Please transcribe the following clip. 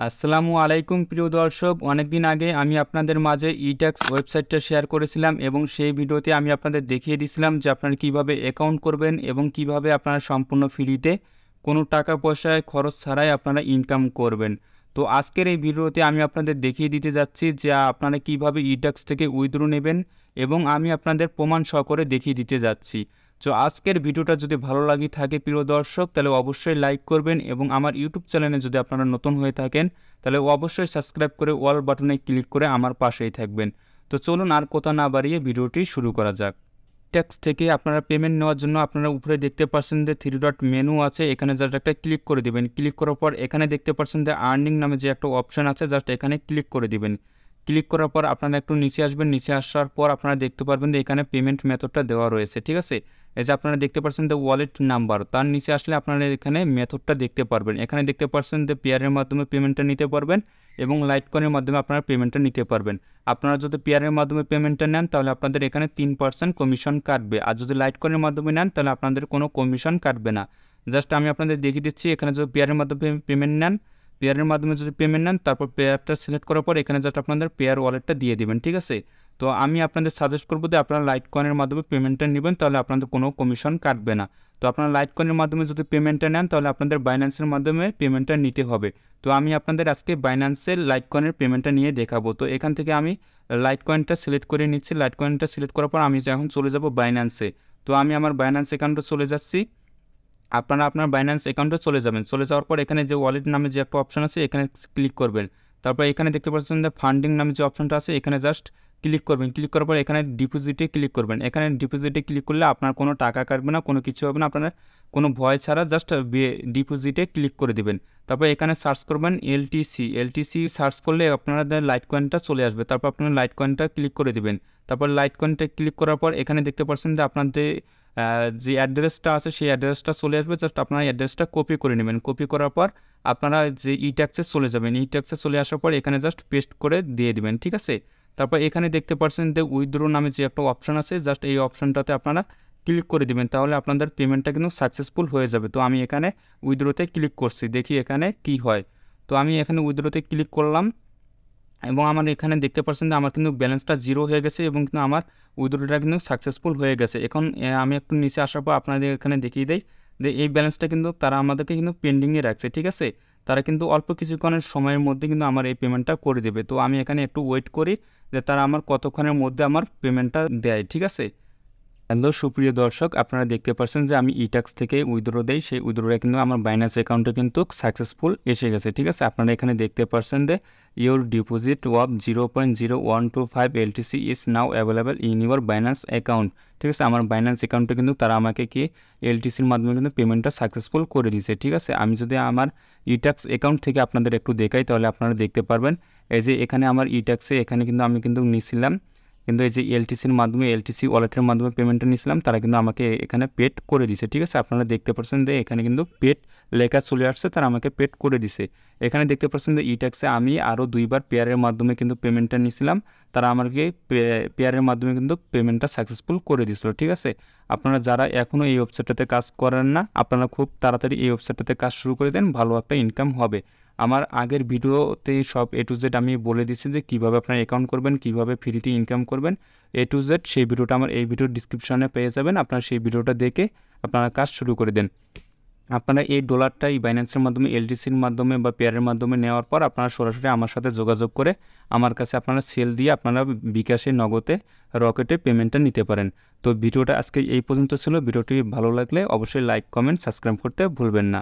আসসালামু আলাইকুম প্রিয় দর্শক, অনেকদিন আগে আমি আপনাদের মাঝে ইট্যাক্স ওয়েবসাইটটা শেয়ার করেছিলাম এবং সেই ভিডিওতে আমি আপনাদের দেখিয়ে দিয়েছিলাম যে আপনারা কিভাবে অ্যাকাউন্ট করবেন এবং কিভাবে আপনারা সম্পূর্ণ ফ্রিতে কোনো টাকা পয়সায় খরচ ছাড়াই আপনারা ইনকাম করবেন। তো আজকের এই ভিডিওতে আমি আপনাদের দেখিয়ে দিতে যাচ্ছি যে আপনারা কিভাবে ইট্যাক্স থেকে উইথড্র নেবেন এবং আমি আপনাদের প্রমাণ সহকারে দেখিয়ে দিতে যাচ্ছি। তো আজকের ভিডিওটা যদি ভালো লাগে থাকে প্রিয় দর্শক, তাহলে অবশ্যই লাইক করবেন এবং আমার ইউটিউব চ্যানেলে যদি আপনারা নতুন হয়ে থাকেন তাহলে অবশ্যই সাবস্ক্রাইব করে অল বাটনে ক্লিক করে আমার পাশেই থাকবেন। তো চলুন আর কথা না বাড়িয়ে ভিডিওটি শুরু করা যাক। ট্যাক্স থেকে আপনারা পেমেন্ট নেওয়ার জন্য আপনারা উপরে দেখতে পাচ্ছেন যে 3 ডট মেনু আছে, এখানে জাস্ট একটা ক্লিক করে দিবেন। ক্লিক করার পর এখানে দেখতে পাচ্ছেন যে আর্নিং নামে যে একটা অপশান আছে, জাস্ট এখানে ক্লিক করে দিবেন। ক্লিক করার পর আপনারা একটু নিচে আসবেন। নিচে আসার পর আপনারা দেখতে পারবেন যে এখানে পেমেন্ট মেথডটা দেওয়া রয়েছে, ঠিক আছে। এই যে আপনারা দেখতে পাচ্ছেন যে ওয়ালেট নাম্বার, তার নিচে আসলে আপনারা এখানে মেথডটা দেখতে পারবেন। এখানে দেখতে পাচ্ছেন যে পেয়ারের মাধ্যমে পেমেন্টটা নিতে পারবেন এবং লাইটকয়েনের মাধ্যমে আপনারা পেমেন্টটা নিতে পারবেন। আপনারা যদি পেয়ারের মাধ্যমে পেমেন্টটা নেন তাহলে আপনাদের এখানে 3% কমিশন কাটবে, আর যদি লাইটকয়েনের মাধ্যমে নেন তাহলে আপনাদের কোনো কমিশন কাটবে না। জাস্ট আমি আপনাদের দেখিয়ে দিচ্ছি। এখানে যদি পেয়ারের মাধ্যমে পেমেন্ট নেন, পেয়ারের মাধ্যমে যদি পেমেন্ট নেন তারপর পেয়ারটা সিলেক্ট করার পর এখানে জাস্ট আপনাদের পেয়ার ওয়ালেটটা দিয়ে দিবেন, ঠিক আছে। তো আমি আপনাদের সাজেস্ট করবো যে আপনারা লাইটকয়েনের মাধ্যমে পেমেন্টটা নেবেন, তাহলে আপনাদের কোনো কমিশন কাটবে না। তো আপনারা লাইটকয়েনের মাধ্যমে যদি পেমেন্টটা নেন তাহলে আপনাদের বাইন্যান্সের মাধ্যমে পেমেন্টটা নিতে হবে। তো আমি আপনাদের আজকে বাইন্যান্সের লাইটকয়েনের পেমেন্টটা নিয়ে দেখাবো। তো এখান থেকে আমি লাইটকয়েনটা সিলেক্ট করে নিচ্ছি। লাইটকয়েনটা সিলেক্ট করার পর আমি এখন চলে যাব বাইন্যান্সে। তো আমি আমার বাইন্যান্স অ্যাকাউন্টে চলে যাচ্ছি। আপনারা আপনার বাইন্যান্স অ্যাকাউন্টে চলে যাবেন। চলে যাওয়ার পর এখানে যে ওয়ালেট নামে যে একটা অপশন আছে এখানে ক্লিক করবেন। তারপর এখানে দেখতে পাচ্ছেন যে ফান্ডিং নামে যে অপশনটা আছে এখানে জাস্ট ক্লিক করবেন। ক্লিক করার পর এখানে ডিপোজিটে ক্লিক করবেন। এখানে ডিপোজিটে ক্লিক করলে আপনার কোনো টাকা কাটবে না, কোনো কিছু হবে না, আপনারা কোনো ভয় ছাড়া জাস্ট ডিপোজিটে ক্লিক করে দেবেন। তারপর এখানে সার্চ করবেন এলটিসি সার্চ করলে আপনাদের লাইটকয়েনটা চলে আসবে। তারপর আপনার লাইটকয়েনটা ক্লিক করে দেবেন। তারপর লাইটকয়েনটা ক্লিক করার পর এখানে দেখতে পাচ্ছেন যে আপনাদের যে অ্যাড্রেসটা আছে সেই অ্যাড্রেসটা চলে আসবে। জাস্ট আপনারা অ্যাড্রেসটা কপি করে নেবেন। কপি করার পর আপনারা যে ইট্যাক্সে চলে যাবেন। ইট্যাক্সে চলে আসার পর এখানে জাস্ট পেস্ট করে দিয়ে দিবেন, ঠিক আছে। তারপর এখানে দেখতে পাচ্ছেন যে উইথড্র নামে যে একটা অপশান আছে, জাস্ট এই অপশানটাতে আপনারা ক্লিক করে দিবেন, তাহলে আপনাদের পেমেন্টটা কিন্তু সাকসেসফুল হয়ে যাবে। তো আমি এখানে উইথড্রতে ক্লিক করছি, দেখি এখানে কি হয়। তো আমি এখানে উইথড্রতে ক্লিক করলাম এবং আমার এখানে দেখতে পাচ্ছেন যে আমার কিন্তু ব্যালেন্সটা 0 হয়ে গেছে এবং কিন্তু আমার উইথড্রটা কিন্তু সাকসেসফুল হয়ে গেছে। এখন আমি একটু নিচে আসার পর আপনাদের এখানে দেখিয়ে দেই যে এই ব্যালেন্সটা কিন্তু তারা আমাদেরকে কিন্তু পেন্ডিংয়ে রাখছে, ঠিক আছে। তারা কিন্তু অল্প কিছুক্ষণের সময়ের মধ্যে কিন্তু আমার এই পেমেন্টটা করে দেবে। তো আমি এখানে একটু ওয়েট করি যে তারা আমার কতক্ষণের মধ্যে আমার পেমেন্টটা দেয়, ঠিক আছে। হ্যালো সুপ্রিয় দর্শক, আপনারা দেখতে পাচ্ছেন যে আমি ইট্যাক্স থেকে উইথড্র দেই, সেই উইথড্রটা কিন্তু আমার বাইন্যান্স অ্যাকাউন্টে কিন্তু সাকসেসফুল এসে গেছে, ঠিক আছে। আপনারা এখানে দেখতে পাচ্ছেন যে your deposit of 0.0125 LTC is now available in your Binance account, ঠিক আছে। আমার বাইন্যান্স অ্যাকাউন্টে কিন্তু তারা আমাকে কি এলটিসির মাধ্যমে কিন্তু পেমেন্টটা সাকসেসফুল করে দিয়েছে, ঠিক আছে। আমি যদি আমার ইট্যাক্স অ্যাকাউন্ট থেকে আপনাদের একটু দেখাই তাহলে আপনারা দেখতে পারবেন এই যে এখানে আমার ইট্যাক্সে এখানে কিন্তু আমি কিন্তু নিয়েছিলাম, কিন্তু এই যে এলটিসির মাধ্যমে এলটিসি ওয়ালেটের মাধ্যমে পেমেন্টটা নিয়েছিলাম, তারা কিন্তু আমাকে এখানে পেড করে দিছে, ঠিক আছে। আপনারা দেখতে পাচ্ছেন যে এখানে কিন্তু পেড লেখা চলে আসছে, তারা আমাকে পেড করে দিছে। এখানে দেখতে পাচ্ছেন যে ইট্যাক্সে আমি আরও 2বার পেয়ারের মাধ্যমে কিন্তু পেমেন্টটা নিয়েছিলাম, তারা আমাকে পেয়ারের মাধ্যমে কিন্তু পেমেন্টটা সাকসেসফুল করে দিয়েছিল, ঠিক আছে। আপনারা যারা এখনও এই ওয়েবসাইটটাতে কাজ করেন না, আপনারা খুব তাড়াতাড়ি এই ওয়েবসাইটটাতে কাজ শুরু করে দেন, ভালো একটা ইনকাম হবে। আমার আগের ভিডিওতে সব A to Z আমি বলে দিচ্ছি যে কীভাবে আপনারা অ্যাকাউন্ট করবেন, কীভাবে ফ্রিতে ইনকাম করবেন A to Z, সেই ভিডিওটা আমার এই ভিডিওর ডিসক্রিপশনে পেয়ে যাবেন। আপনারা সেই ভিডিওটা দেখে আপনারা কাজ শুরু করে দেন। আপনারা এই ডলারটা এই বাইন্যান্সের মাধ্যমে এলটিসির মাধ্যমে বা পেয়ারের মাধ্যমে নেওয়ার পর আপনারা সরাসরি আমার সাথে যোগাযোগ করে আমার কাছে আপনারা সেল দিয়ে আপনারা বিকাশে, নগদে, রকেটে পেমেন্টটা নিতে পারেন। তো ভিডিওটা আজকে এই পর্যন্ত ছিল। ভিডিওটি ভালো লাগলে অবশ্যই লাইক, কমেন্ট, সাবস্ক্রাইব করতে ভুলবেন না।